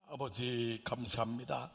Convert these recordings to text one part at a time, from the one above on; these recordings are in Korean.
아버지 감사합니다.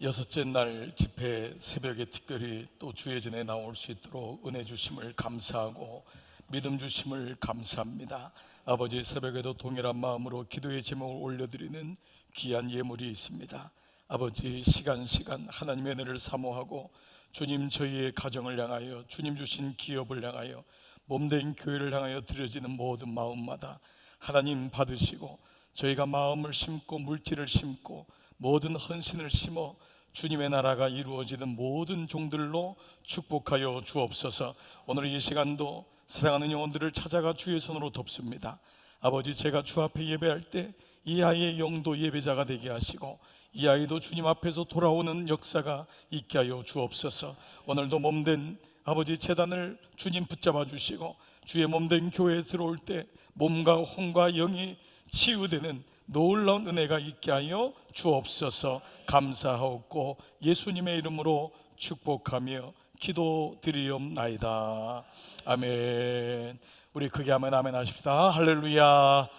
여섯째 날 집회 새벽에 특별히 또 주의 전에 나올 수 있도록 은혜 주심을 감사하고 믿음 주심을 감사합니다. 아버지, 새벽에도 동일한 마음으로 기도의 제목을 올려드리는 귀한 예물이 있습니다. 아버지, 시간 하나님의 은혜를 사모하고 주님, 저희의 가정을 향하여, 주님 주신 기업을 향하여, 몸된 교회를 향하여 드려지는 모든 마음마다 하나님 받으시고, 저희가 마음을 심고 물질을 심고 모든 헌신을 심어 주님의 나라가 이루어지는 모든 종들로 축복하여 주옵소서. 오늘 이 시간도 사랑하는 영혼들을 찾아가 주의 손으로 돕습니다. 아버지, 제가 주 앞에 예배할 때 이 아이의 영도 예배자가 되게 하시고, 이 아이도 주님 앞에서 돌아오는 역사가 있게 하여 주옵소서. 오늘도 몸된 아버지 제단을 주님 붙잡아 주시고, 주의 몸된 교회에 들어올 때 몸과 혼과 영이 치유되는 놀라운 은혜가 있게 하여 주옵소서. 감사하옵고 예수님의 이름으로 축복하며 기도드리옵나이다. 아멘. 우리 크게 하면 아멘 하십시다. 할렐루야.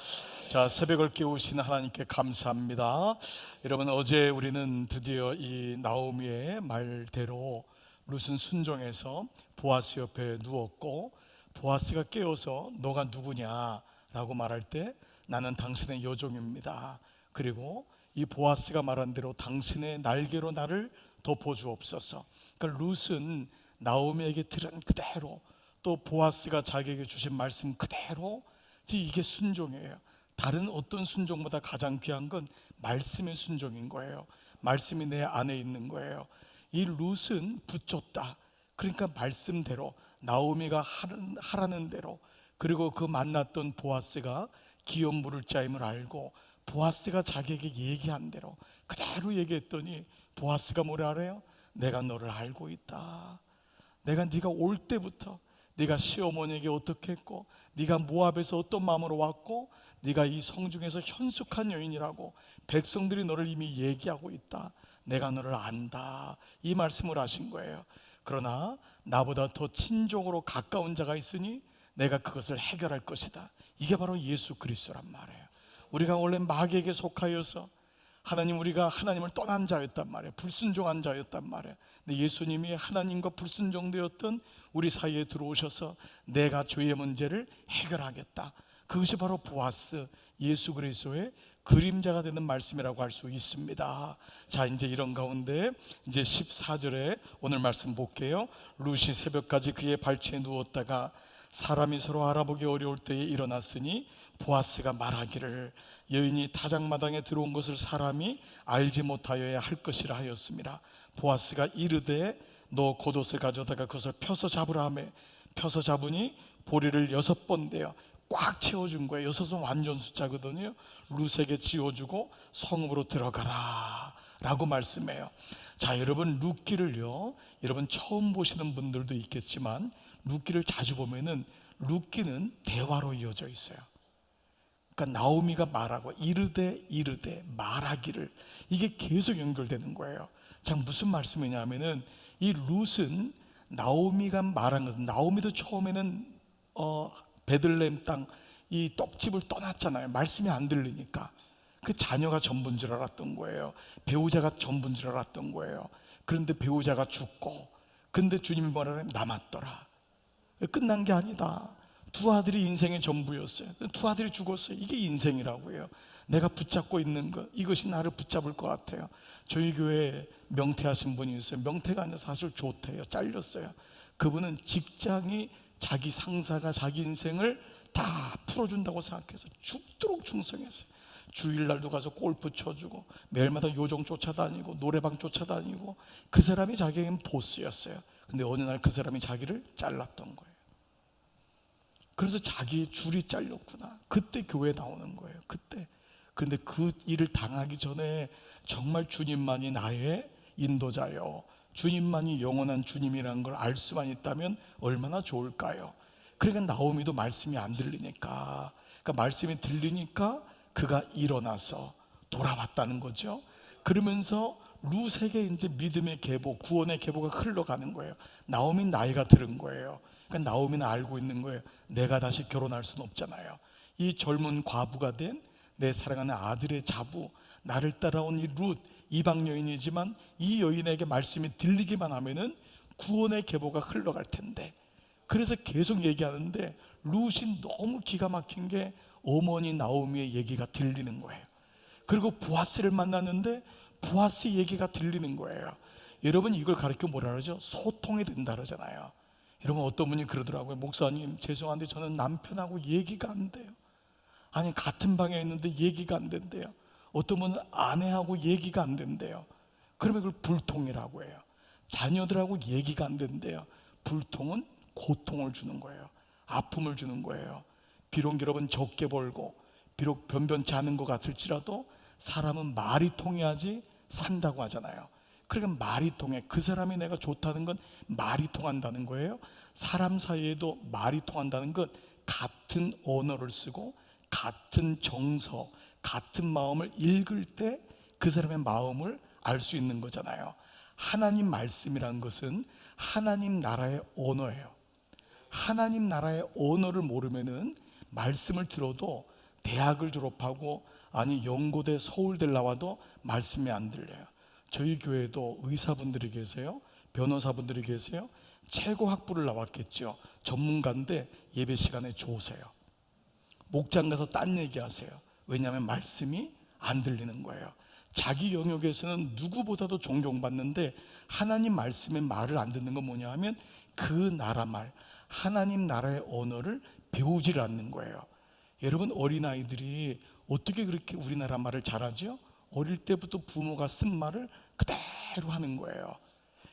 자, 새벽을 깨우신 하나님께 감사합니다. 여러분, 어제 우리는 드디어 이 나오미의 말대로 룻은 순종해서 보아스 옆에 누웠고, 보아스가 깨어서 너가 누구냐라고 말할 때 나는 당신의 여종입니다. 그리고 이 보아스가 말한 대로 당신의 날개로 나를 덮어주옵소서. 그러니까 룻은 나오미에게 들은 그대로, 또 보아스가 자기에게 주신 말씀 그대로, 이게 순종이에요. 다른 어떤 순종보다 가장 귀한 건 말씀의 순종인 거예요. 말씀이 내 안에 있는 거예요. 이 룻은 붙잡다. 그러니까 말씀대로, 나오미가 하라는 대로, 그리고 그 만났던 보아스가 기업 물을 자임을 알고 보아스가 자기에게 얘기한 대로 그대로 얘기했더니 보아스가 뭐라 그래요? 내가 너를 알고 있다. 내가 네가 올 때부터 네가 시어머니에게 어떻게 했고, 네가 모압에서 어떤 마음으로 왔고, 네가 이 성중에서 현숙한 여인이라고 백성들이 너를 이미 얘기하고 있다. 내가 너를 안다. 이 말씀을 하신 거예요. 그러나 나보다 더 친족으로 가까운 자가 있으니 내가 그것을 해결할 것이다. 이게 바로 예수 그리스도란 말이에요. 우리가 원래 마귀에게 속하여서 우리가 하나님을 떠난 자였단 말이에요. 불순종한 자였단 말이에요. 근데 예수님이 하나님과 불순종되었던 우리 사이에 들어오셔서 내가 죄의 문제를 해결하겠다. 그것이 바로 보아스, 예수 그리스도의 그림자가 되는 말씀이라고 할 수 있습니다. 자, 이제 이런 가운데 이제 14절에 오늘 말씀 볼게요. 룻이 새벽까지 그의 발치에 누웠다가 사람이 서로 알아보기 어려울 때에 일어났으니 보아스가 말하기를 여인이 타작마당에 들어온 것을 사람이 알지 못하여야 할 것이라 하였습니다. 보아스가 이르되 너 겉옷을 가져다가 그것을 펴서 잡으라 하며 펴서 잡으니 보리를 6번 대어 꽉 채워준 거예요. 6은 완전 숫자거든요. 룻에게 지어주고 성읍으로 들어가라 라고 말씀해요. 자, 여러분, 룻기를요, 여러분 처음 보시는 분들도 있겠지만 룻기를 자주 보면은 룻기는 대화로 이어져 있어요. 그러니까 나오미가 말하고 이르되 말하기를, 이게 계속 연결되는 거예요. 자, 무슨 말씀이냐면은 이 룻은 나오미가 말한 것은, 나오미도 처음에는 베들레헴 땅 이 떡집을 떠났잖아요. 말씀이 안 들리니까. 그 자녀가 전부인 줄 알았던 거예요. 배우자가 전부인 줄 알았던 거예요. 그런데 배우자가 죽고, 근데 주님이 뭐라 그래요? 남았더라. 끝난 게 아니다. 두 아들이 인생의 전부였어요. 두 아들이 죽었어요. 이게 인생이라고 해요. 내가 붙잡고 있는 것, 이것이 나를 붙잡을 것 같아요. 저희 교회에 명퇴하신 분이 있어요. 명퇴가 아니라 사실 조퇴예요. 잘렸어요. 그분은 직장이 자기 상사가 자기 인생을 다 풀어준다고 생각해서 죽도록 충성했어요. 주일날도 가서 골프 쳐주고 매일마다 요정 쫓아다니고 노래방 쫓아다니고, 그 사람이 자기에겐 보스였어요. 근데 어느 날 그 사람이 자기를 잘랐던 거예요. 그래서 자기의 줄이 잘렸구나. 그때 교회에 나오는 거예요. 그때. 그런데 그 일을 당하기 전에 정말 주님만이 나의 인도자요, 주님만이 영원한 주님이라는 걸 알 수만 있다면 얼마나 좋을까요? 그러니까 나오미도 말씀이 안 들리니까, 그러니까 말씀이 들리니까 그가 일어나서 돌아왔다는 거죠. 그러면서 룻에게 이제 믿음의 계보, 구원의 계보가 흘러가는 거예요. 나오미는 나이가 들은 거예요. 그러니까 나오미는 알고 있는 거예요. 내가 다시 결혼할 수는 없잖아요. 이 젊은 과부가 된 내 사랑하는 아들의 자부, 나를 따라온 이 룻, 이방 여인이지만 이 여인에게 말씀이 들리기만 하면은 구원의 계보가 흘러갈 텐데, 그래서 계속 얘기하는데 룻이 너무 기가 막힌 게 어머니 나오미의 얘기가 들리는 거예요. 그리고 보아스를 만났는데 보아스 얘기가 들리는 거예요. 여러분, 이걸 가르쳐 뭐라 그러죠? 소통이 된다 그러잖아요. 여러분, 어떤 분이 그러더라고요. 목사님, 죄송한데 저는 남편하고 얘기가 안 돼요. 아니, 같은 방에 있는데 얘기가 안 된대요. 어떤 분은 아내하고 얘기가 안 된대요. 그러면 그걸 불통이라고 해요. 자녀들하고 얘기가 안 된대요. 불통은 고통을 주는 거예요. 아픔을 주는 거예요. 비록 여러분 적게 벌고 비록 변변치 않은 것 같을지라도 사람은 말이 통해야지 산다고 하잖아요. 그러니까 말이 통해. 그 사람이 내가 좋다는 건 말이 통한다는 거예요. 사람 사이에도 말이 통한다는 건 같은 언어를 쓰고 같은 정서, 같은 마음을 읽을 때 그 사람의 마음을 알 수 있는 거잖아요. 하나님 말씀이란 것은 하나님 나라의 언어예요. 하나님 나라의 언어를 모르면은 말씀을 들어도 대학을 졸업하고 아니 연고대 서울대를 나와도 말씀이 안 들려요. 저희 교회도 의사분들이 계세요. 변호사분들이 계세요. 최고 학부를 나왔겠죠. 전문가인데 예배 시간에 조세요. 목장 가서 딴 얘기하세요. 왜냐하면 말씀이 안 들리는 거예요. 자기 영역에서는 누구보다도 존경받는데 하나님 말씀의 말을 안 듣는 건 뭐냐 하면 그 나라 말, 하나님 나라의 언어를 배우질 않는 거예요. 여러분, 어린아이들이 어떻게 그렇게 우리나라 말을 잘하죠? 어릴 때부터 부모가 쓴 말을 그대로 하는 거예요.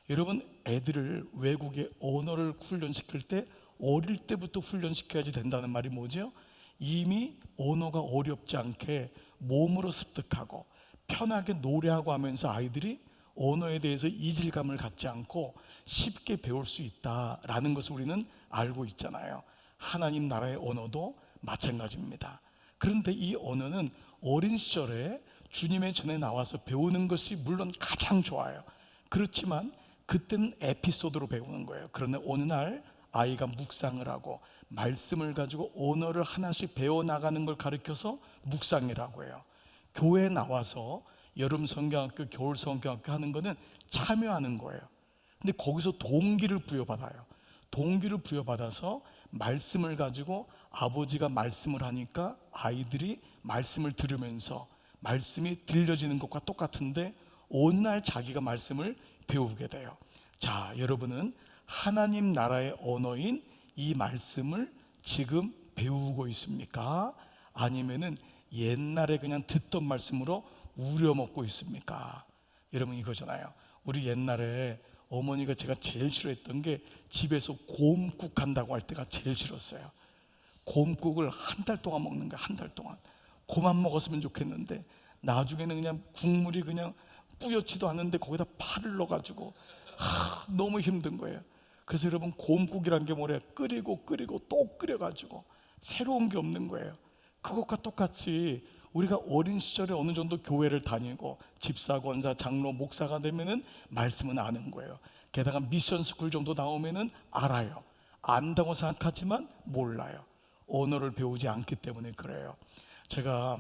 여러분, 애들을 외국의 언어를 훈련시킬 때 어릴 때부터 훈련시켜야지 된다는 말이 뭐죠? 이미 언어가 어렵지 않게 몸으로 습득하고 편하게 노래하고 하면서 아이들이 언어에 대해서 이질감을 갖지 않고 쉽게 배울 수 있다라는 것을 우리는 알고 있잖아요. 하나님 나라의 언어도 마찬가지입니다. 그런데 이 언어는 어린 시절에 주님의 전에 나와서 배우는 것이 물론 가장 좋아요. 그렇지만 그때는 에피소드로 배우는 거예요. 그런데 어느 날 아이가 묵상을 하고 말씀을 가지고 언어를 하나씩 배워나가는 걸 가르쳐서 묵상이라고 해요. 교회에 나와서 여름 성경학교, 겨울 성경학교 하는 거는 참여하는 거예요. 근데 거기서 동기를 부여받아요. 동기를 부여받아서 말씀을 가지고 아버지가 말씀을 하니까 아이들이 말씀을 들으면서 말씀이 들려지는 것과 똑같은데 어느 날 자기가 말씀을 배우게 돼요. 자, 여러분은 하나님 나라의 언어인 이 말씀을 지금 배우고 있습니까? 아니면은 옛날에 그냥 듣던 말씀으로 우려먹고 있습니까? 여러분, 이거잖아요. 우리 옛날에 어머니가 제가 제일 싫어했던 게 집에서 곰국 한다고 할 때가 제일 싫었어요. 곰국을 한 달 동안 먹는 거야. 한 달 동안 곰만 먹었으면 좋겠는데 나중에는 그냥 국물이 그냥 뿌옇지도 않은데 거기다 파를 넣어가지고 너무 힘든 거예요. 그래서 여러분, 곰국이란 게 뭐래요? 끓이고 또 끓여가지고 새로운 게 없는 거예요. 그것과 똑같이 우리가 어린 시절에 어느 정도 교회를 다니고 집사, 권사, 장로, 목사가 되면은 말씀은 아는 거예요. 게다가 미션 스쿨 정도 나오면은 알아요. 안다고 생각하지만 몰라요. 언어를 배우지 않기 때문에 그래요. 제가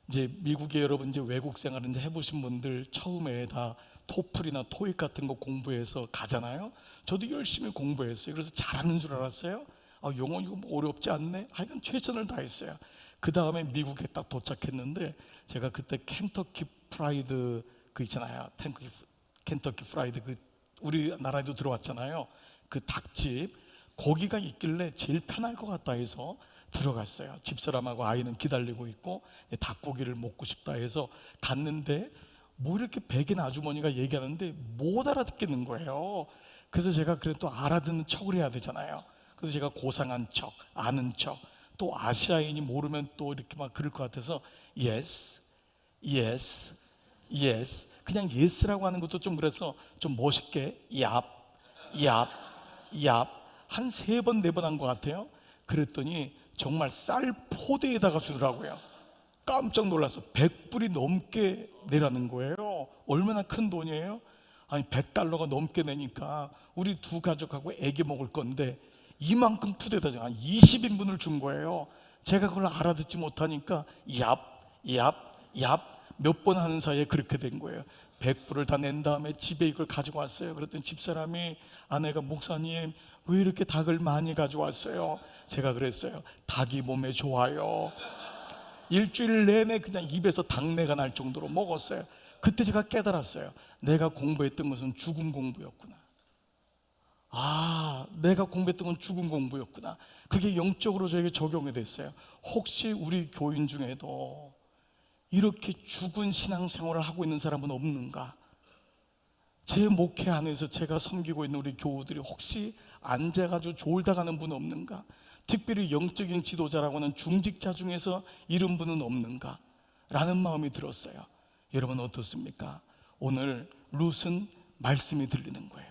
이제 미국에 여러분 이제 외국 생활을 이제 해보신 분들 처음에 다 토플이나 토익 같은 거 공부해서 가잖아요. 저도 열심히 공부했어요. 그래서 잘하는 줄 알았어요. 영어 이거 뭐 어렵지 않네. 하여간 최선을 다했어요. 그 다음에 미국에 딱 도착했는데 제가 그때 켄터키 프라이드 그 있잖아요. 켄터키 프라이드 그 우리나라에도 들어왔잖아요. 그 닭집 거기가 있길래 제일 편할 것 같다 해서 들어갔어요. 집사람하고 아이는 기다리고 있고 닭고기를 먹고 싶다 해서 갔는데 뭐 이렇게 백인 아주머니가 얘기하는데 못 알아듣겠는 거예요. 그래서 제가 그래도 알아듣는 척을 해야 되잖아요. 그래서 제가 고상한 척, 아는 척, 또 아시아인이 모르면 또 이렇게 막 그럴 것 같아서 yes, yes, yes, 그냥 yes라고 하는 것도 좀 그래서 좀 멋있게 얍, 얍, 얍 한 3번, 4번 한 것 같아요. 그랬더니 정말 쌀 포대에다가 주더라고요. 깜짝 놀라서 100불이 넘게 내라는 거예요. 얼마나 큰 돈이에요? 아니, $100가 넘게 내니까 우리 두 가족하고 애기 먹을 건데 이만큼 푸대다 한 20인분을 준 거예요. 제가 그걸 알아듣지 못하니까 얍, 얍, 얍 몇 번 하는 사이에 그렇게 된 거예요. 100불을 다 낸 다음에 집에 이걸 가지고 왔어요. 그랬더니 집사람이, 아내가, 목사님 왜 이렇게 닭을 많이 가져왔어요? 제가 그랬어요. 닭이 몸에 좋아요. 일주일 내내 그냥 입에서 닭내가 날 정도로 먹었어요. 그때 제가 깨달았어요. 내가 공부했던 것은 죽음 공부였구나. 내가 공부했던 건 죽음 공부였구나. 그게 영적으로 저에게 적용이 됐어요. 혹시 우리 교인 중에도 이렇게 죽은 신앙생활을 하고 있는 사람은 없는가? 제 목회 안에서 제가 섬기고 있는 우리 교우들이 혹시 앉아가지고 졸다 가는 분 없는가? 특별히 영적인 지도자라고 하는 중직자 중에서 이런 분은 없는가? 라는 마음이 들었어요. 여러분 어떻습니까? 오늘 룻은 말씀이 들리는 거예요.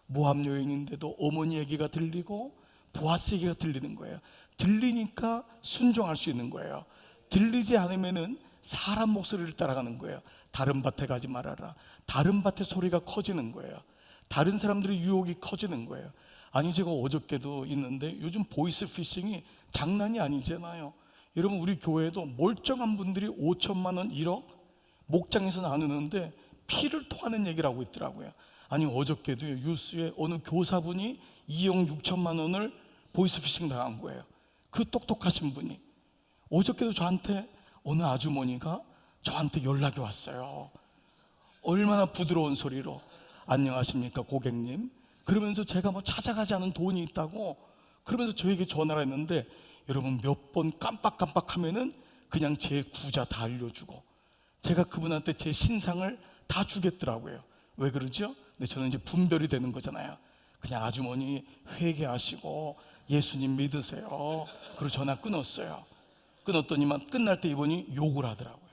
모압 여인인데도 어머니 얘기가 들리고 보아스 얘기가 들리는 거예요. 들리니까 순종할 수 있는 거예요. 들리지 않으면은 사람 목소리를 따라가는 거예요. 다른 밭에 가지 말아라. 다른 밭에 소리가 커지는 거예요. 다른 사람들의 유혹이 커지는 거예요. 아니, 제가 어저께도 있는데 요즘 보이스 피싱이 장난이 아니잖아요. 여러분, 우리 교회에도 멀쩡한 분들이 5천만 원, 1억 목장에서 나누는데 피를 토하는 얘기를 하고 있더라고요. 아니, 어저께도 뉴스에 어느 교사분이 2억 6천만 원을 보이스 피싱 당한 거예요. 그 똑똑하신 분이. 어저께도 저한테 어느 아주머니가 저한테 연락이 왔어요. 얼마나 부드러운 소리로, 안녕하십니까 고객님, 그러면서 제가 뭐 찾아가지 않은 돈이 있다고 그러면서 저에게 전화를 했는데, 여러분 몇 번 깜빡깜빡하면은 그냥 제 구자 다 알려주고 제가 그분한테 제 신상을 다 주겠더라고요. 왜 그러죠? 근데 저는 이제 분별이 되는 거잖아요. 그냥 아주머니 회개하시고 예수님 믿으세요. 그리고 전화 끊었어요. 끊었더니만 끝날 때 이분이 욕을 하더라고요.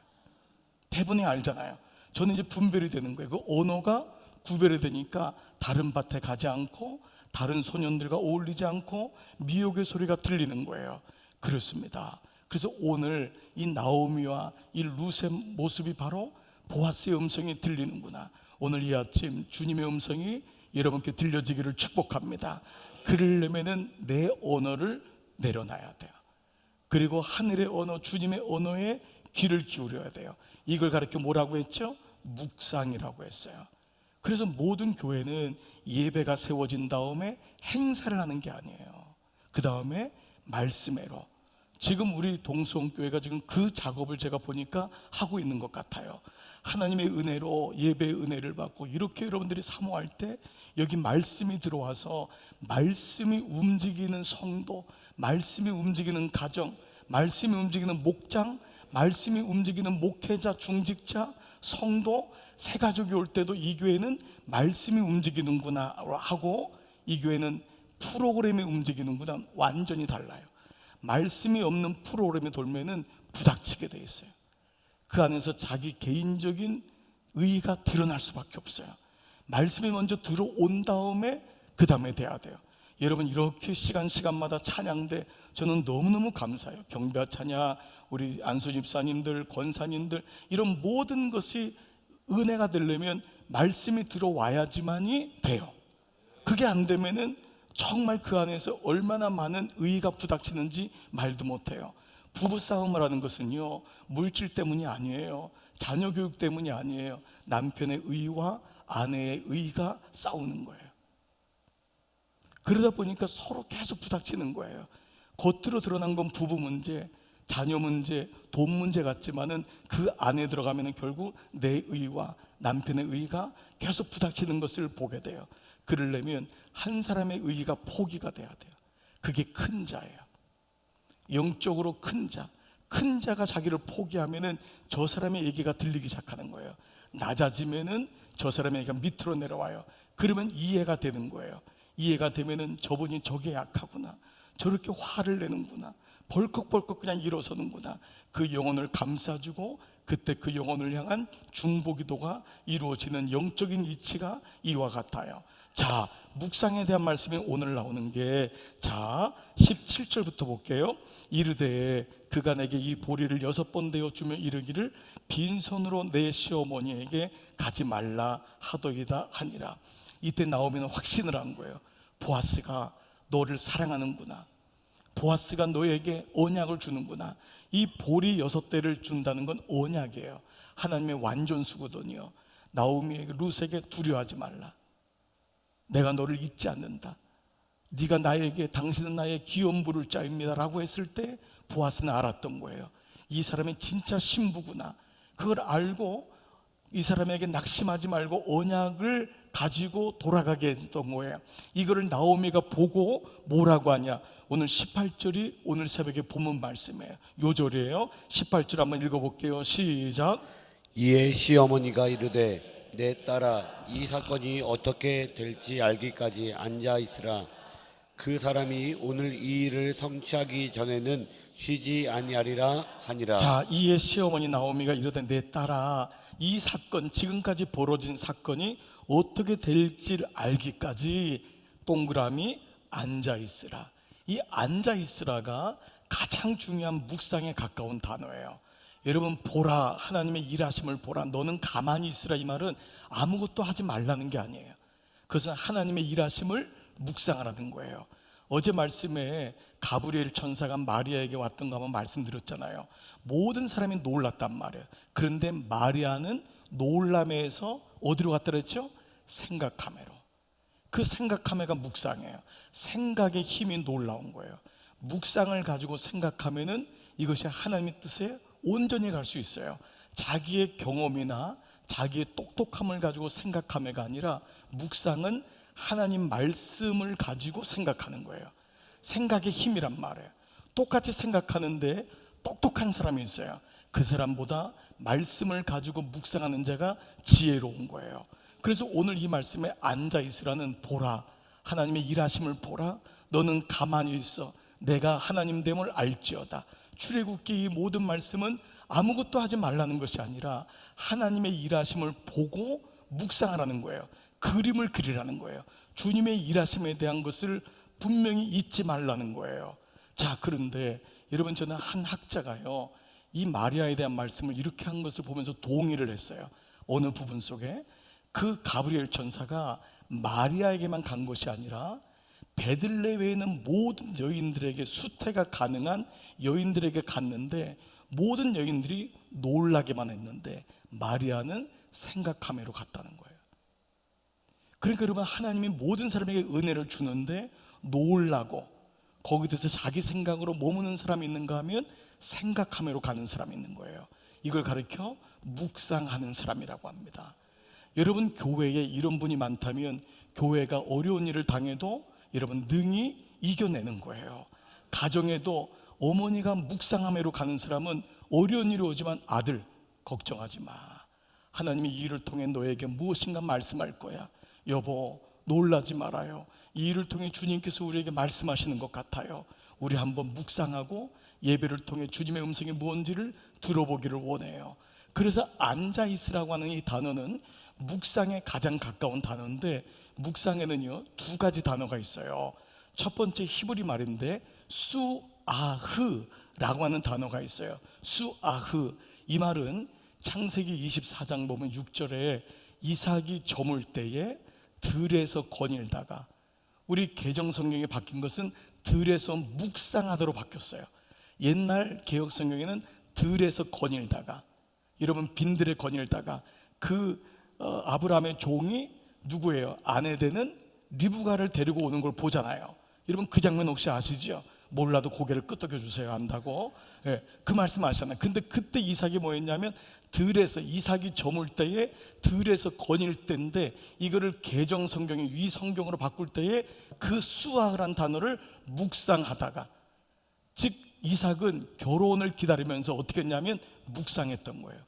대부분이 알잖아요. 저는 이제 분별이 되는 거예요. 그 언어가 구별이 되니까 다른 밭에 가지 않고 다른 소년들과 어울리지 않고 미혹의 소리가 들리는 거예요. 그렇습니다. 그래서 오늘 이 나오미와 이 룻의 모습이 바로 보아스의 음성이 들리는구나. 오늘 이 아침 주님의 음성이 여러분께 들려지기를 축복합니다. 그러려면은 내 언어를 내려놔야 돼요. 그리고 하늘의 언어, 주님의 언어에 귀를 기울여야 돼요. 이걸 가르쳐 뭐라고 했죠? 묵상이라고 했어요. 그래서 모든 교회는 예배가 세워진 다음에 행사를 하는 게 아니에요. 그 다음에 말씀회로. 지금 우리 동수원교회가 지금 그 작업을 제가 보니까 하고 있는 것 같아요. 하나님의 은혜로 예배의 은혜를 받고 이렇게 여러분들이 사모할 때 여기 말씀이 들어와서 말씀이 움직이는 성도, 말씀이 움직이는 가정, 말씀이 움직이는 목장, 말씀이 움직이는 목회자, 중직자, 성도, 새 가족이 올 때도 이 교회는 말씀이 움직이는구나 하고, 이 교회는 프로그램이 움직이는구나, 완전히 달라요. 말씀이 없는 프로그램에 돌면은 부닥치게 돼 있어요. 그 안에서 자기 개인적인 의의가 드러날 수밖에 없어요. 말씀이 먼저 들어온 다음에 그 다음에 돼야 돼요. 여러분, 이렇게 시간마다 찬양대 저는 너무너무 감사해요. 경배와 찬양, 우리 안수 집사님들, 권사님들, 이런 모든 것이 은혜가 되려면 말씀이 들어와야지만이 돼요. 그게 안 되면은 정말 그 안에서 얼마나 많은 의의가 부닥치는지 말도 못해요. 부부싸움을 하는 것은요, 물질 때문이 아니에요. 자녀 교육 때문이 아니에요. 남편의 의의와 아내의 의의가 싸우는 거예요. 그러다 보니까 서로 계속 부닥치는 거예요. 겉으로 드러난 건 부부 문제, 자녀 문제, 돈 문제 같지만은 그 안에 들어가면 결국 내 의의와 남편의 의의가 계속 부닥치는 것을 보게 돼요. 그러려면 한 사람의 의의가 포기가 돼야 돼요. 그게 큰 자예요. 영적으로 큰 자. 큰 자가 자기를 포기하면은 저 사람의 얘기가 들리기 시작하는 거예요. 낮아지면은 저 사람의 얘기가 밑으로 내려와요. 그러면 이해가 되는 거예요. 이해가 되면은 저분이 저게 약하구나, 저렇게 화를 내는구나, 벌컥벌컥 그냥 일어서는구나. 그 영혼을 감싸주고 그때 그 영혼을 향한 중보기도가 이루어지는 영적인 이치가 이와 같아요. 자, 묵상에 대한 말씀이 오늘 나오는 게, 자 17절부터 볼게요. 이르되 그가 내게 이 보리를 6번 되어 주며 이르기를 빈손으로 내 시어머니에게 가지 말라 하더이다 하니라. 이때 나오면 확신을 한 거예요. 보아스가 너를 사랑하는구나. 보아스가 너에게 언약을 주는구나. 이 보리 6대를 준다는 건 언약이에요. 하나님의 완전수거든요. 나오미에게 룻에게 두려워하지 말라. 내가 너를 잊지 않는다. 네가 나에게 당신은 나의 기업 부를 자입니다 라고 했을 때 보아스는 알았던 거예요. 이 사람이 진짜 신부구나. 그걸 알고 이 사람에게 낙심하지 말고 언약을 가지고 돌아가게 했던 거예요. 이거를 나오미가 보고 뭐라고 하냐, 오늘 18절이 오늘 새벽에 본문 말씀이에요. 요절이에요. 18절 한번 읽어볼게요. 시작. 이에 시어머니가 이르되 내 딸아 이 사건이 어떻게 될지 알기까지 앉아 있으라. 그 사람이 오늘 이 일을 성취하기 전에는 쉬지 아니하리라 하니라. 자, 이에 시어머니 나오미가 이르되 내 딸아 이 사건, 지금까지 벌어진 사건이 어떻게 될지 알기까지 동그라미 앉아 있으라. 이 앉아 있으라가 가장 중요한 묵상에 가까운 단어예요. 여러분, 보라, 하나님의 일하심을 보라, 너는 가만히 있으라. 이 말은 아무것도 하지 말라는 게 아니에요. 그것은 하나님의 일하심을 묵상하라는 거예요. 어제 말씀에 가브리엘 천사가 마리아에게 왔던 거 한번 말씀드렸잖아요. 모든 사람이 놀랐단 말이에요. 그런데 마리아는 놀람에서 어디로 갔다 그랬죠? 생각하매로. 그 생각하매가 묵상이에요. 생각의 힘이 놀라운 거예요. 묵상을 가지고 생각하면은 이것이 하나님의 뜻에 온전히 갈 수 있어요. 자기의 경험이나 자기의 똑똑함을 가지고 생각하매가 아니라 묵상은 하나님 말씀을 가지고 생각하는 거예요. 생각의 힘이란 말이에요. 똑같이 생각하는데 똑똑한 사람이 있어요. 그 사람보다 말씀을 가지고 묵상하는 자가 지혜로운 거예요. 그래서 오늘 이 말씀에 앉아 있으라는 보라, 하나님의 일하심을 보라. 너는 가만히 있어. 내가 하나님 됨을 알지어다. 출애굽기 이 모든 말씀은 아무것도 하지 말라는 것이 아니라 하나님의 일하심을 보고 묵상하라는 거예요. 그림을 그리라는 거예요. 주님의 일하심에 대한 것을 분명히 잊지 말라는 거예요. 자, 그런데 여러분, 저는 한 학자가요 이 마리아에 대한 말씀을 이렇게 한 것을 보면서 동의를 했어요. 어느 부분 속에 그 가브리엘 천사가 마리아에게만 간 것이 아니라 베들레헴에 있는 모든 여인들에게, 수태가 가능한 여인들에게 갔는데 모든 여인들이 놀라게만 했는데 마리아는 생각하매로 갔다는 거예요. 그러니까 여러분, 하나님이 모든 사람에게 은혜를 주는데 놀라고 거기에 대해서 자기 생각으로 머무는 사람이 있는가 하면 생각하매로 가는 사람이 있는 거예요. 이걸 가리켜 묵상하는 사람이라고 합니다. 여러분, 교회에 이런 분이 많다면 교회가 어려운 일을 당해도 여러분 능히 이겨내는 거예요. 가정에도 어머니가 묵상하매로 가는 사람은 어려운 일이 오지만 아들 걱정하지 마. 하나님이 이 일을 통해 너에게 무엇인가 말씀할 거야. 여보 놀라지 말아요. 이 일을 통해 주님께서 우리에게 말씀하시는 것 같아요. 우리 한번 묵상하고 예배를 통해 주님의 음성이 뭔지를 들어보기를 원해요. 그래서 앉아 있으라고 하는 이 단어는 묵상에 가장 가까운 단어인데, 묵상에는요 두 가지 단어가 있어요. 첫 번째 히브리 말인데 수아흐라고 하는 단어가 있어요. 수아흐, 이 말은 창세기 24장 보면 6절에 이삭이 저물 때에 들에서 거닐다가, 우리 개정 성경에 바뀐 것은 들에서 묵상하도록 바뀌었어요. 옛날 개혁 성경에는 들에서 거닐다가, 여러분 빈들에 거닐다가 아브라함의 종이 누구예요? 아내 되는 리브가를 데리고 오는 걸 보잖아요. 여러분 그 장면 혹시 아시죠? 몰라도 고개를 끄덕여 주세요 한다고. 그 말씀 아시잖아요. 근데 그때 이삭이 뭐였냐면 들에서, 이삭이 저물 때에 들에서 거닐 때인데, 이거를 개정 성경의 위 성경으로 바꿀 때에 그 수아흐란 단어를 묵상하다가, 즉 이삭은 결혼을 기다리면서 어떻게 했냐면 묵상했던 거예요.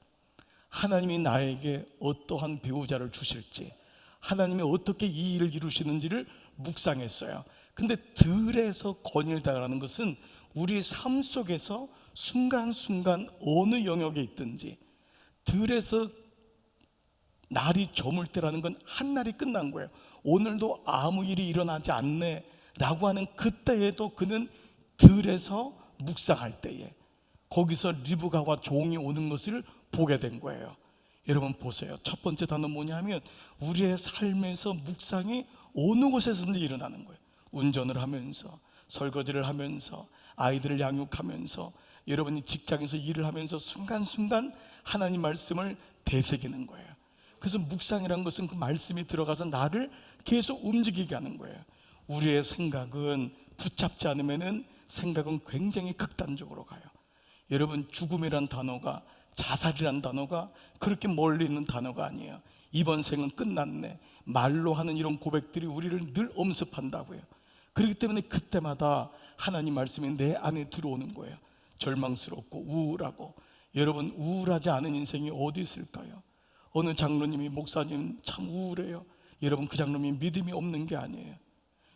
하나님이 나에게 어떠한 배우자를 주실지, 하나님이 어떻게 이 일을 이루시는지를 묵상했어요. 근데 들에서 거닐다라는 것은 우리 삶 속에서 순간순간 어느 영역에 있든지 들에서 날이 저물 때라는 건 한 날이 끝난 거예요. 오늘도 아무 일이 일어나지 않네 라고 하는 그때에도 그는 들에서 묵상할 때에 거기서 리브가와 종이 오는 것을 보게 된 거예요. 여러분 보세요. 첫 번째 단어 뭐냐면 우리의 삶에서 묵상이 어느 곳에서든지 일어나는 거예요. 운전을 하면서, 설거지를 하면서, 아이들을 양육하면서, 여러분이 직장에서 일을 하면서 순간순간 하나님 말씀을 되새기는 거예요. 그래서 묵상이라는 것은 그 말씀이 들어가서 나를 계속 움직이게 하는 거예요. 우리의 생각은 붙잡지 않으면은 생각은 굉장히 극단적으로 가요. 여러분, 죽음이란 단어가, 자살이란 단어가 그렇게 멀리 있는 단어가 아니에요. 이번 생은 끝났네, 말로 하는 이런 고백들이 우리를 늘 엄습한다고요. 그렇기 때문에 그때마다 하나님 말씀이 내 안에 들어오는 거예요. 절망스럽고 우울하고. 여러분, 우울하지 않은 인생이 어디 있을까요? 어느 장로님이, 목사님 참 우울해요. 여러분, 그 장로님이 믿음이 없는 게 아니에요.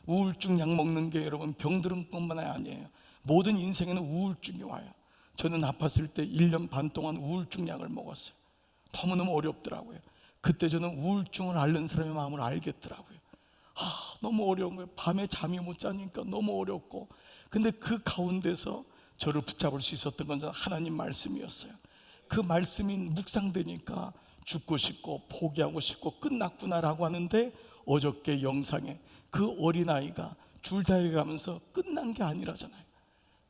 우울증 약 먹는 게 여러분 병들은 것만 아니에요. 모든 인생에는 우울증이 와요. 저는 아팠을 때 1년 반 동안 우울증 약을 먹었어요. 너무너무 어렵더라고요. 그때 저는 우울증을 앓는 사람의 마음을 알겠더라고요. 너무 어려운 거예요. 밤에 잠이 못 자니까 너무 어렵고. 근데 그 가운데서 저를 붙잡을 수 있었던 건 하나님 말씀이었어요. 그 말씀이 묵상되니까 죽고 싶고 포기하고 싶고 끝났구나라고 하는데, 어저께 영상에 그 어린아이가 줄다리기 가면서 끝난 게 아니라잖아요.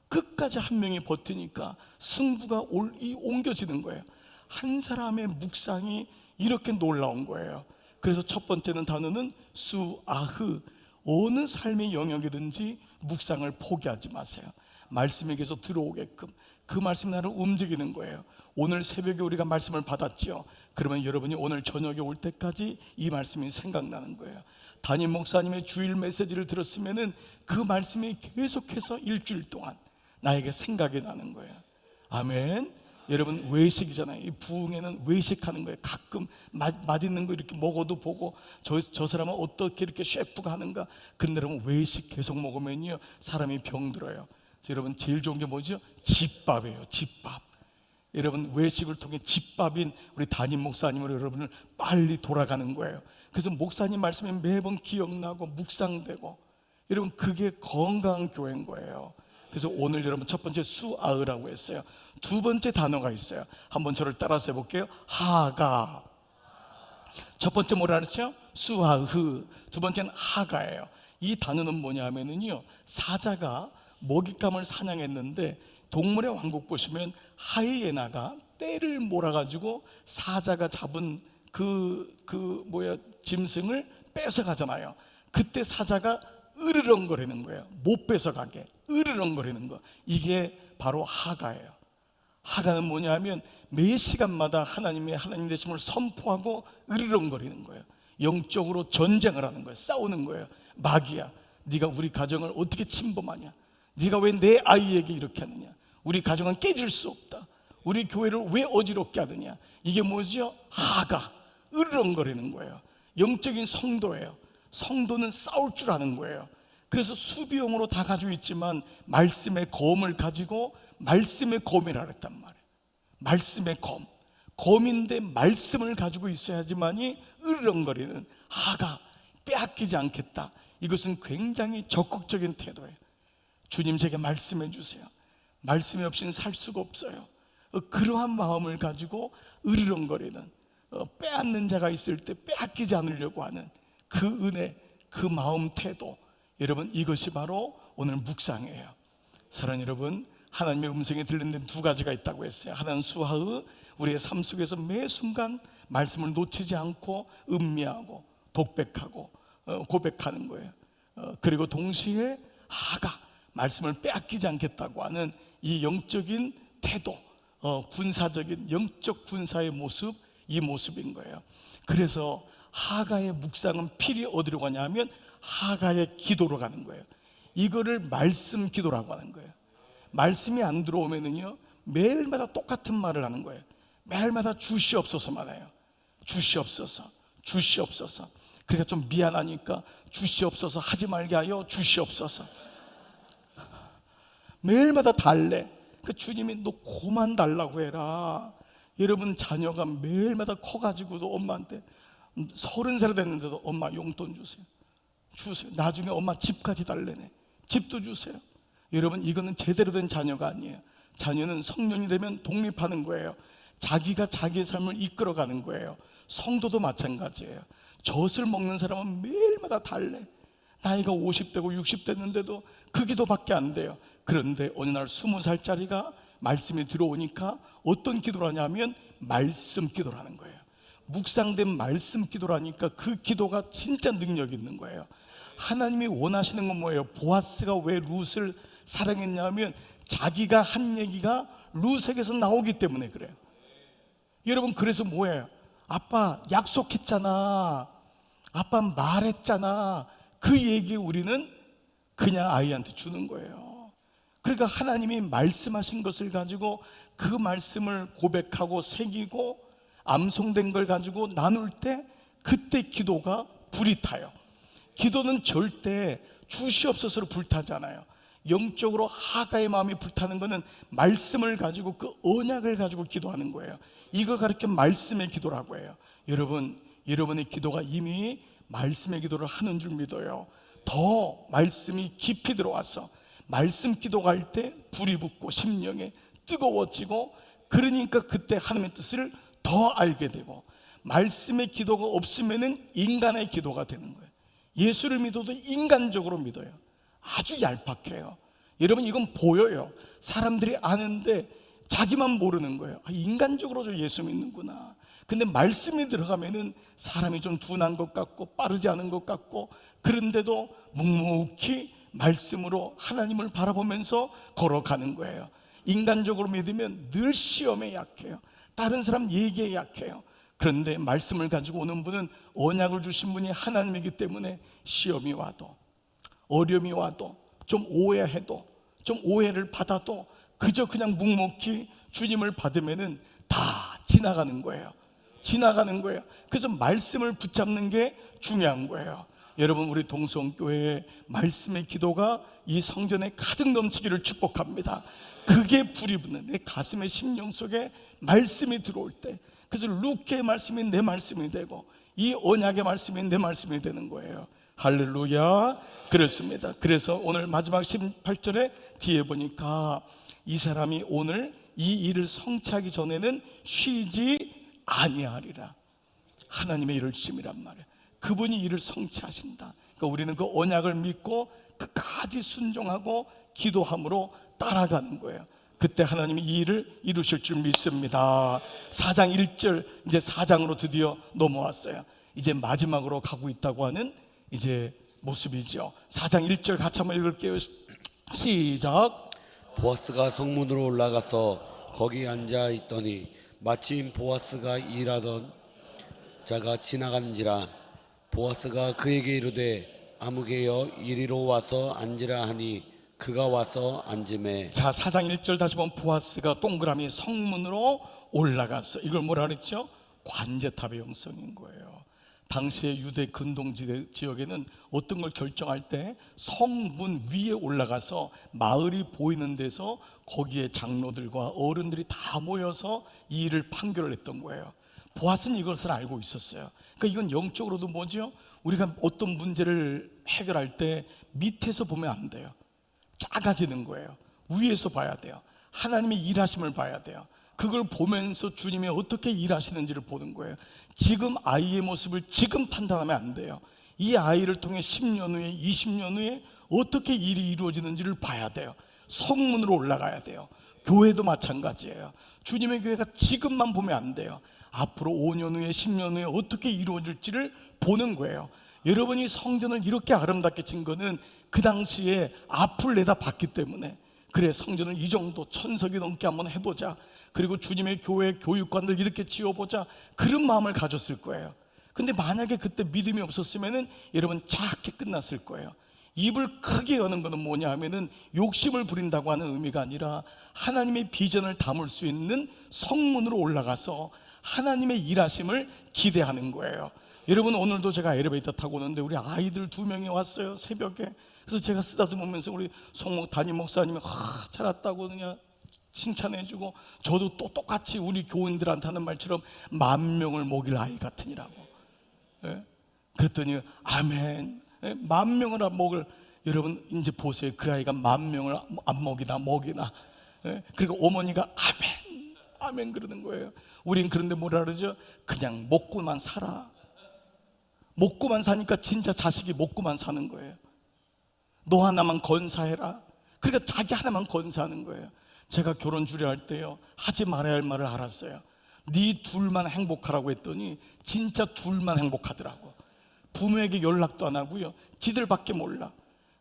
끝까지 한 명이 버티니까 승부가 옮겨지는 거예요. 한 사람의 묵상이 이렇게 놀라운 거예요. 그래서 첫 번째는 단어는 수아흐. 어느 삶의 영역이든지 묵상을 포기하지 마세요. 말씀이 계속 들어오게끔 그 말씀이 나를 움직이는 거예요. 오늘 새벽에 우리가 말씀을 받았지요. 그러면 여러분이 오늘 저녁에 올 때까지 이 말씀이 생각나는 거예요. 담임 목사님의 주일 메시지를 들었으면은 그 말씀이 계속해서 일주일 동안 나에게 생각이 나는 거예요. 아멘. 여러분, 외식이잖아요. 이 부흥회는 외식하는 거예요. 가끔 맛있는 거 이렇게 먹어도 보고 저 사람은 어떻게 이렇게 셰프가 하는가. 그런데 여러분, 외식 계속 먹으면요 사람이 병들어요. 그래서 여러분, 제일 좋은 게 뭐죠? 집밥이에요. 집밥. 여러분, 외식을 통해 집밥인 우리 담임 목사님으로 여러분을 빨리 돌아가는 거예요. 그래서 목사님 말씀이 매번 기억나고 묵상되고, 여러분, 그게 건강한 교회인 거예요. 그래서 오늘 여러분 첫 번째 수아으라고 했어요. 두 번째 단어가 있어요. 한번 저를 따라서 해볼게요. 하가. 첫 번째 뭐라 그랬죠? 수아흐. 두 번째는 하가예요. 이 단어는 뭐냐면은요, 사자가 먹잇감을 사냥했는데 동물의 왕국 보시면 하이에나가 떼를 몰아가지고 사자가 잡은 짐승을 뺏어가잖아요. 그때 사자가 으르렁거리는 거예요. 못 뺏어가게 으르렁거리는 거, 이게 바로 하가예요. 하가는 뭐냐면 매 시간마다 하나님 되심을 선포하고 으르렁거리는 거예요. 영적으로 전쟁을 하는 거예요. 싸우는 거예요. 마귀야, 네가 우리 가정을 어떻게 침범하냐? 네가 왜 내 아이에게 이렇게 하느냐? 우리 가정은 깨질 수 없다. 우리 교회를 왜 어지럽게 하느냐? 이게 뭐죠? 하가, 으르렁거리는 거예요. 영적인 성도예요. 성도는 싸울 줄 아는 거예요. 그래서 수비용으로 다 가지고 있지만 말씀의 검을 가지고, 말씀의 검이라 그랬단 말이에요. 말씀의 검인데 말씀을 가지고 있어야지만이 으르렁거리는 하가, 빼앗기지 않겠다. 이것은 굉장히 적극적인 태도예요. 주님, 제게 말씀해 주세요. 말씀이 없이는 살 수가 없어요. 그러한 마음을 가지고 으르렁거리는, 빼앗는 자가 있을 때 빼앗기지 않으려고 하는 그 은혜, 그 마음 태도, 여러분, 이것이 바로 오늘 묵상이에요. 사랑하는 여러분, 하나님의 음성이 들리는 데 두 가지가 있다고 했어요. 하나는 수하의, 우리의 삶 속에서 매 순간 말씀을 놓치지 않고 음미하고 독백하고 고백하는 거예요. 그리고 동시에 하가, 말씀을 빼앗기지 않겠다고 하는 이 영적인 태도, 군사적인 영적 군사의 모습, 이 모습인 거예요. 그래서 하가의 묵상은 필히 어디로 가냐면 하가의 기도로 가는 거예요. 이거를 말씀 기도라고 하는 거예요. 말씀이 안 들어오면은요, 매일마다 똑같은 말을 하는 거예요. 매일마다 주시옵소서만 해요. 주시옵소서, 주시옵소서. 그러니까 좀 미안하니까 주시옵소서 하지 말게 하여 주시옵소서. 매일마다 달래. 그 주님이 너 그만 달라고 해라. 여러분, 자녀가 매일마다 커가지고도 엄마한테 30살 됐는데도 엄마 용돈 주세요. 나중에 엄마 집까지 달래네. 집도 주세요. 여러분, 이거는 제대로 된 자녀가 아니에요. 자녀는 성년이 되면 독립하는 거예요. 자기가 자기의 삶을 이끌어가는 거예요. 성도도 마찬가지예요. 젖을 먹는 사람은 매일마다 달래. 나이가 50대고 60대인데도 그 기도밖에 안 돼요. 그런데 어느 날 20살짜리가 말씀이 들어오니까 어떤 기도를 하냐면 말씀 기도를 하는 거예요. 묵상된 말씀 기도라니까 그 기도가 진짜 능력 있는 거예요. 하나님이 원하시는 건 뭐예요? 보아스가 왜 룻을 사랑했냐면 자기가 한 얘기가 룻에게서 나오기 때문에 그래요. 여러분, 그래서 뭐예요? 아빠 약속했잖아, 아빠 말했잖아, 그 얘기 우리는 그냥 아이한테 주는 거예요. 그러니까 하나님이 말씀하신 것을 가지고 그 말씀을 고백하고 새기고 암송된 걸 가지고 나눌 때 그때 기도가 불이 타요. 기도는 절대 주시옵소서로 불타잖아요. 영적으로 하가의 마음이 불타는 것은 말씀을 가지고 그 언약을 가지고 기도하는 거예요. 이걸 가르쳐 말씀의 기도라고 해요. 여러분, 여러분의 기도가 이미 말씀의 기도를 하는 줄 믿어요. 더 말씀이 깊이 들어와서 말씀 기도가 할 때 불이 붙고 심령에 뜨거워지고, 그러니까 그때 하나님의 뜻을 더 알게 되고, 말씀의 기도가 없으면은 인간의 기도가 되는 거예요. 예수를 믿어도 인간적으로 믿어요. 아주 얄팍해요. 여러분, 이건 보여요. 사람들이 아는데 자기만 모르는 거예요. 인간적으로 저 예수 믿는구나. 근데 말씀이 들어가면은 사람이 좀 둔한 것 같고 빠르지 않은 것 같고, 그런데도 묵묵히 말씀으로 하나님을 바라보면서 걸어가는 거예요. 인간적으로 믿으면 늘 시험에 약해요. 다른 사람 얘기에 약해요. 그런데 말씀을 가지고 오는 분은 언약을 주신 분이 하나님이기 때문에 시험이 와도, 어려움이 와도, 좀 오해해도, 좀 오해를 받아도 그저 그냥 묵묵히 주님을 받으면은 다 지나가는 거예요. 지나가는 거예요. 그래서 말씀을 붙잡는 게 중요한 거예요. 여러분, 우리 동성교회의 말씀의 기도가 이 성전에 가득 넘치기를 축복합니다. 그게 불이 붙는, 내 가슴의 심령 속에 말씀이 들어올 때, 그래서 룻의 말씀이 내 말씀이 되고 이 언약의 말씀이 내 말씀이 되는 거예요. 할렐루야. 그렇습니다. 그래서 오늘 마지막 18절에 뒤에 보니까 이 사람이 오늘 이 일을 성취하기 전에는 쉬지 아니하리라. 하나님의 열심이란 말이에요. 그분이 일을 성취하신다. 그러니까 우리는 그 언약을 믿고 끝까지 순종하고 기도함으로 따라가는 거예요. 그때 하나님이 이 일을 이루실 줄 믿습니다. 4장 1절, 이제 4장으로 드디어 넘어왔어요. 이제 마지막으로 가고 있다고 하는 이제 모습이죠. 4장 1절 같이 한번 읽을게요. 시작. 보아스가 성문으로 올라가서 거기 앉아 있더니 마침 보아스가 일하던 자가 지나가는지라. 보아스가 그에게 이르되 아무개여 이리로 와서 앉으라 하니 그가 와서 앉으매. 자, 4장 1절 다시 보면 보아스가 동그라미 성문으로 올라가서, 이걸 뭐라 그랬죠? 관제탑의 형성인 거예요. 당시의 유대 근동지대 지역에는 어떤 걸 결정할 때 성문 위에 올라가서 마을이 보이는 데서 거기에 장로들과 어른들이 다 모여서 이 일을 판결을 했던 거예요. 보아스는 이것을 알고 있었어요. 그러니까 이건 영적으로도 뭐죠? 우리가 어떤 문제를 해결할 때 밑에서 보면 안 돼요. 작아지는 거예요. 위에서 봐야 돼요. 하나님의 일하심을 봐야 돼요. 그걸 보면서 주님이 어떻게 일하시는지를 보는 거예요. 지금 아이의 모습을 지금 판단하면 안 돼요. 이 아이를 통해 10년 후에, 20년 후에 어떻게 일이 이루어지는지를 봐야 돼요. 성문으로 올라가야 돼요. 교회도 마찬가지예요. 주님의 교회가 지금만 보면 안 돼요. 앞으로 5년 후에, 10년 후에 어떻게 이루어질지를 보는 거예요. 여러분이 성전을 이렇게 아름답게 진 거는 그 당시에 앞을 내다 봤기 때문에, 그래 성전을 이 정도 천석이 넘게 한번 해보자, 그리고 주님의 교회 교육관들 이렇게 지어보자, 그런 마음을 가졌을 거예요. 근데 만약에 그때 믿음이 없었으면은 여러분 작게 끝났을 거예요. 입을 크게 여는 것은 뭐냐 하면은 욕심을 부린다고 하는 의미가 아니라 하나님의 비전을 담을 수 있는 성문으로 올라가서 하나님의 일하심을 기대하는 거예요. 여러분, 오늘도 제가 엘리베이터 타고 오는데 우리 아이들 2명이 왔어요, 새벽에. 그래서 제가 쓰다듬으면서 우리 송목 담임 목사님이 잘 왔다고 그냥 칭찬해주고, 저도 또 똑같이 우리 교인들한테 하는 말처럼 10,000명을 먹일 아이 같으니라고. 예? 그랬더니 아멘. 예? 10,000명을 안 먹을. 여러분 이제 보세요. 그 아이가 10,000명을 안 먹이나. 예? 그리고 어머니가 아멘 아멘 그러는 거예요. 우린 그런데 뭐라 그러죠? 그냥 먹고만 살아. 먹고만 사니까 진짜 자식이 먹고만 사는 거예요. 너 하나만 건사해라. 그러니까 자기 하나만 건사하는 거예요. 제가 결혼 주례할 때요, 하지 말아야 할 말을 알았어요. 네 둘만 행복하라고 했더니 진짜 둘만 행복하더라고. 부모에게 연락도 안 하고요, 지들밖에 몰라.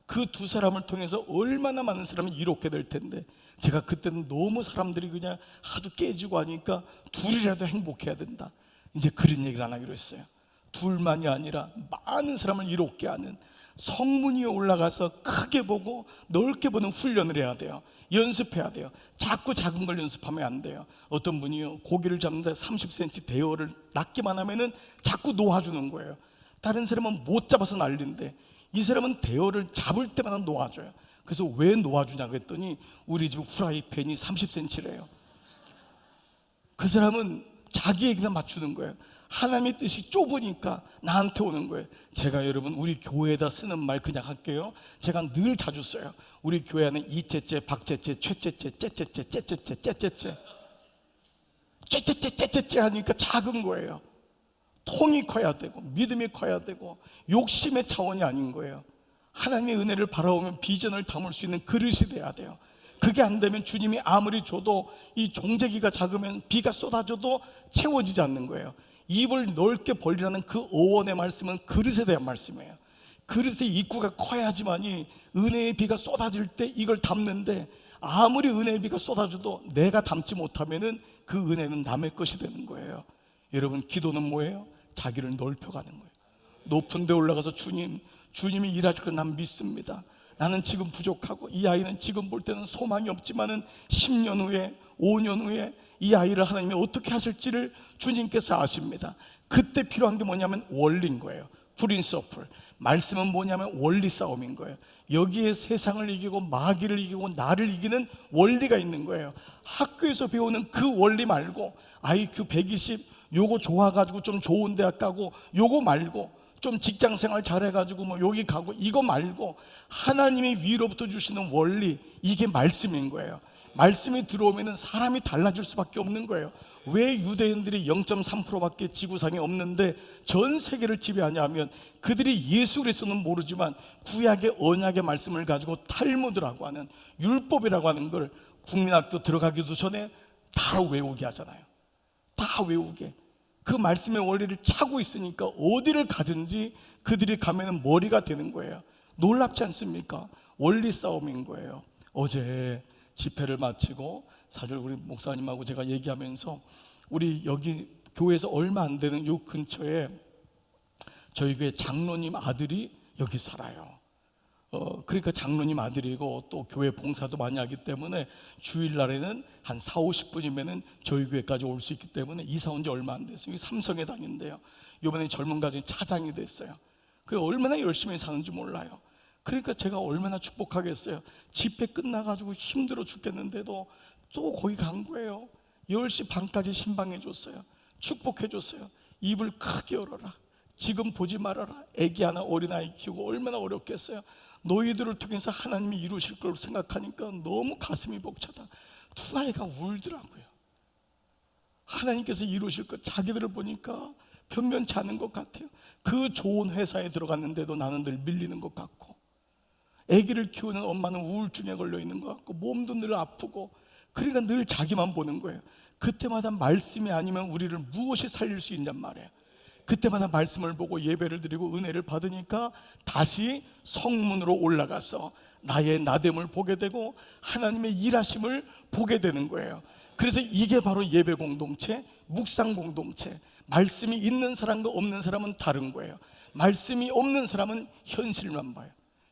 그 두 사람을 통해서 얼마나 많은 사람이 이롭게 될 텐데, 제가 그때는 너무 사람들이 그냥 하도 깨지고 하니까 둘이라도 행복해야 된다. 이제 그런 얘기를 안 하기로 했어요. 둘만이 아니라 많은 사람을 이롭게 하는 성문 위에 올라가서 크게 보고 넓게 보는 훈련을 해야 돼요. 연습해야 돼요. 자꾸 작은 걸 연습하면 안 돼요. 어떤 분이요, 고기를 잡는데 30cm 대어를 낮게만 하면은 자꾸 놓아주는 거예요. 다른 사람은 못 잡아서 난리인데 이 사람은 대어를 잡을 때마다 놓아줘요. 그래서 왜 놓아주냐고 했더니 우리 집 후라이팬이 30cm래요. 그 사람은 자기에게나 맞추는 거예요. 하나님의 뜻이 좁으니까 나한테 오는 거예요. 제가 여러분 우리 교회에다 쓰는 말 그냥 할게요. 제가 늘 자주 써요. 우리 교회 안에 이째째, 박째째, 최째째, 째째째, 째째째, 째째째, 째째째 하니까 작은 거예요. 통이 커야 되고 믿음이 커야 되고 욕심의 차원이 아닌 거예요. 하나님의 은혜를 바라보면 비전을 담을 수 있는 그릇이 돼야 돼요. 그게 안 되면 주님이 아무리 줘도 이 종재기가 작으면 비가 쏟아져도 채워지지 않는 거예요. 입을 넓게 벌리라는 그 어원의 말씀은 그릇에 대한 말씀이에요. 그릇의 입구가 커야지만이 은혜의 비가 쏟아질 때 이걸 담는데, 아무리 은혜의 비가 쏟아져도 내가 담지 못하면은 그 은혜는 남의 것이 되는 거예요. 여러분, 기도는 뭐예요? 자기를 넓혀가는 거예요. 높은 데 올라가서 주님이 일하실 걸 난 믿습니다. 나는 지금 부족하고 이 아이는 지금 볼 때는 소망이 없지만은 10년 후에 5년 후에 이 아이를 하나님이 어떻게 하실지를 주님께서 아십니다. 그때 필요한 게 뭐냐면 원리인 거예요. 프린서플. 말씀은 뭐냐면 원리 싸움인 거예요. 여기에 세상을 이기고 마귀를 이기고 나를 이기는 원리가 있는 거예요. 학교에서 배우는 그 원리 말고 IQ 120 요거 좋아가지고 좀 좋은 대학 가고 요거 말고 좀 직장생활 잘해가지고 뭐 여기 가고 이거 말고 하나님이 위로부터 주시는 원리, 이게 말씀인 거예요. 말씀이 들어오면 사람이 달라질 수밖에 없는 거예요. 왜 유대인들이 0.3%밖에 지구상에 없는데 전 세계를 지배하냐면 그들이 예수 그리스도는 모르지만 구약의 언약의 말씀을 가지고 탈무드라고 하는 율법이라고 하는 걸 국민학교 들어가기도 전에 다 외우게 하잖아요. 다 외우게. 그 말씀의 원리를 차고 있으니까 어디를 가든지 그들이 가면은 머리가 되는 거예요. 놀랍지 않습니까? 원리 싸움인 거예요. 어제 집회를 마치고 사실 우리 목사님하고 제가 얘기하면서 우리 여기 교회에서 얼마 안 되는 요 근처에 저희 교회 장로님 아들이 여기 살아요. 그러니까 장로님 아들이고 또 교회 봉사도 많이 하기 때문에 주일날에는 한 4, 50분이면은 저희 교회까지 올 수 있기 때문에 이사 온 지 얼마 안 됐어요. 여기 삼성에 다닌대요. 이번에 젊은 가정이 차장이 됐어요. 그 얼마나 열심히 사는지 몰라요. 그러니까 제가 얼마나 축복하겠어요. 집회 끝나가지고 힘들어 죽겠는데도 또 거기 간 거예요. 10시 반까지 신방해 줬어요. 축복해 줬어요. 입을 크게 열어라. 지금 보지 말아라. 애기 하나 어린아이 키우고 얼마나 어렵겠어요. 너희들을 통해서 하나님이 이루실 걸 생각하니까 너무 가슴이 벅차다. 두 아이가 울더라고요. 하나님께서 이루실 것, 자기들을 보니까 변변치 않은 것 같아요. 그 좋은 회사에 들어갔는데도 나는 늘 밀리는 것 같고, 아기를 키우는 엄마는 우울증에 걸려 있는 것 같고, 몸도 늘 아프고, 그러니까 늘 자기만 보는 거예요. 그때마다 말씀이 아니면 우리를 무엇이 살릴 수 있냔 말이에요. 그때마다 말씀을 보고 예배를 드리고 은혜를 받으니까 다시 성문으로 올라가서 나의 나됨을 보게 되고 하나님의 일하심을 보게 되는 거예요. 그래서 이게 바로 예배 공동체, 묵상 공동체. 말씀이 있는 사람과 없는 사람은 다른 거예요. 말씀이 없는 사람은 현실만 봐요.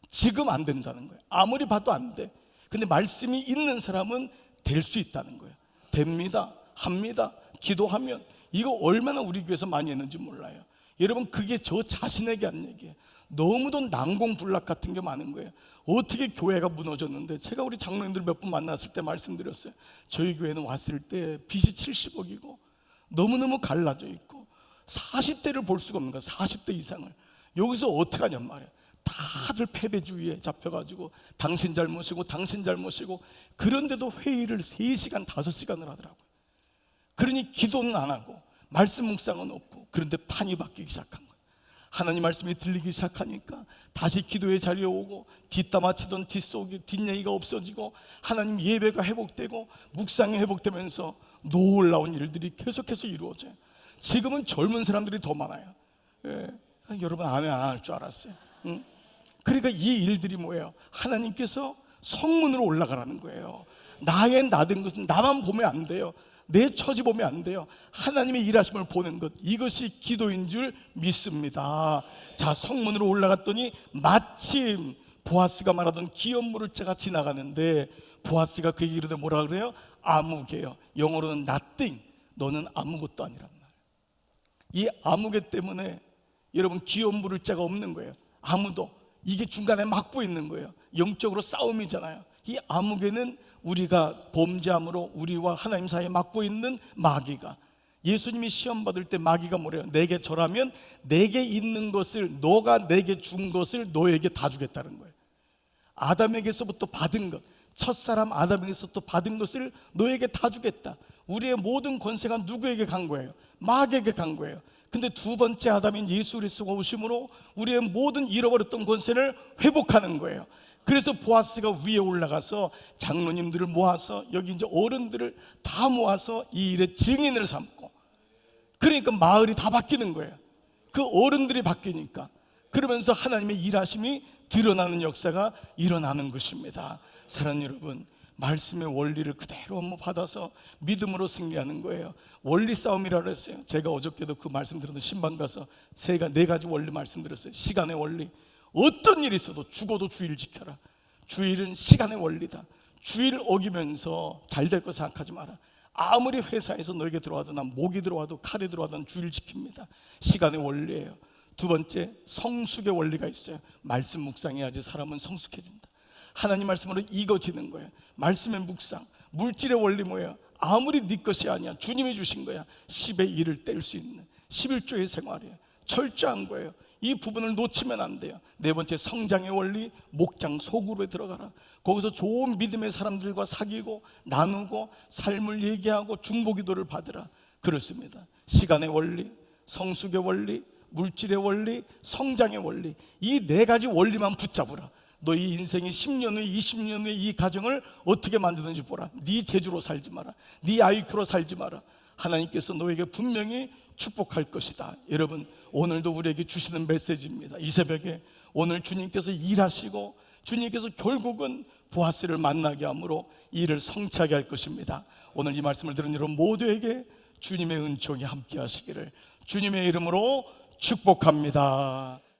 지금 안 된다는 거예요. 아무리 봐도 안 돼. 근데 말씀이 있는 사람은 될 수 있다는 거예요. 됩니다. 합니다. 기도하면. 이거 얼마나 우리 교회에서 많이 했는지 몰라요. 여러분, 그게 저 자신에게 한 얘기예요. 너무도 난공불락 같은 게 많은 거예요. 어떻게 교회가 무너졌는데, 제가 우리 장로님들 몇 분 만났을 때 말씀드렸어요. 저희 교회는 왔을 때 빚이 70억이고 너무너무 갈라져 있고 40대를 볼 수가 없는 거예요. 40대 이상을. 여기서 어떻게 하냔 말이에요. 다들 패배주의에 잡혀가지고 당신 잘못이고 당신 잘못이고, 그런데도 회의를 3시간 5시간을 하더라고요. 그러니 기도는 안 하고 말씀 묵상은 없고, 그런데 판이 바뀌기 시작한 거예요. 하나님 말씀이 들리기 시작하니까 다시 기도의 자리에 오고 뒷담화치던 뒷속이 뒷얘기가 없어지고 하나님 예배가 회복되고 묵상이 회복되면서 놀라운 일들이 계속해서 이루어져요. 지금은 젊은 사람들이 더 많아요. 여러분 안 할 줄 알았어요. 응? 그러니까 이 일들이 뭐예요? 하나님께서 성문으로 올라가라는 거예요. 나의 나된 것은 나만 보면 안 돼요. 내 처지 보면 안 돼요. 하나님의 일하심을 보는 것, 이것이 기도인 줄 믿습니다. 자, 성문으로 올라갔더니 마침 보아스가 말하던 기업물을 자가 지나가는데 보아스가 그에게 이르되 뭐라 그래요? 아무개요. 영어로는 nothing. 너는 아무것도 아니란 말. 이 아무개 때문에 여러분 기업물을 자가 없는 거예요. 아무도. 이게 중간에 막고 있는 거예요. 영적으로 싸움이잖아요. 이 아무개는 우리가 범죄함으로 우리와 하나님 사이에 막고 있는 마귀가, 예수님이 시험 받을 때 마귀가 뭐래요? 내게 절하면 내게 있는 것을, 너가 내게 준 것을 너에게 다 주겠다는 거예요. 아담에게서부터 받은 것, 첫사람 아담에게서부터 받은 것을 너에게 다 주겠다. 우리의 모든 권세가 누구에게 간 거예요? 마귀에게 간 거예요. 근데 두 번째 아담인 예수 그리스도가 오심으로 우리의 모든 잃어버렸던 권세를 회복하는 거예요. 그래서 보아스가 위에 올라가서 장로님들을 모아서, 여기 이제 어른들을 다 모아서 이 일의 증인을 삼고, 그러니까 마을이 다 바뀌는 거예요. 그 어른들이 바뀌니까. 그러면서 하나님의 일하심이 드러나는 역사가 일어나는 것입니다. 사랑하는 여러분, 말씀의 원리를 그대로 한번 받아서 믿음으로 승리하는 거예요. 원리 싸움이라고 했어요. 제가 어저께도 그 말씀 들었는데 신방 가서 네 가지 원리 말씀드렸어요. 시간의 원리. 어떤 일이 있어도 죽어도 주일 지켜라. 주일은 시간의 원리다. 주일 어기면서 잘 될 거 생각하지 마라. 아무리 회사에서 너에게 들어와도, 난 목이 들어와도 칼이 들어와도 주일 지킵니다. 시간의 원리예요. 두 번째, 성숙의 원리가 있어요. 말씀 묵상해야지 사람은 성숙해진다. 하나님 말씀으로 익어지는 거예요. 말씀의 묵상. 물질의 원리 뭐예요? 아무리 네 것이 아니야, 주님이 주신 거야. 10의 1을 뗄 수 있는 11조의 생활이에요. 철저한 거예요. 이 부분을 놓치면 안 돼요. 네 번째, 성장의 원리. 목장 속으로 들어가라. 거기서 좋은 믿음의 사람들과 사귀고 나누고 삶을 얘기하고 중보기도를 받으라. 그렇습니다. 시간의 원리, 성숙의 원리, 물질의 원리, 성장의 원리. 이 네 가지 원리만 붙잡으라. 너희 인생이 10년 후에 20년 후에 이 가정을 어떻게 만드는지 보라. 네 재주로 살지 마라. 네 IQ로 살지 마라. 하나님께서 너에게 분명히 축복할 것이다. 여러분, 오늘도 우리에게 주시는 메시지입니다. 이 새벽에 오늘 주님께서 일하시고 주님께서 결국은 보아스를 만나게 함으로 일을 성취하게 할 것입니다. 오늘 이 말씀을 들은 여러분 모두에게 주님의 은총이 함께 하시기를 주님의 이름으로 축복합니다.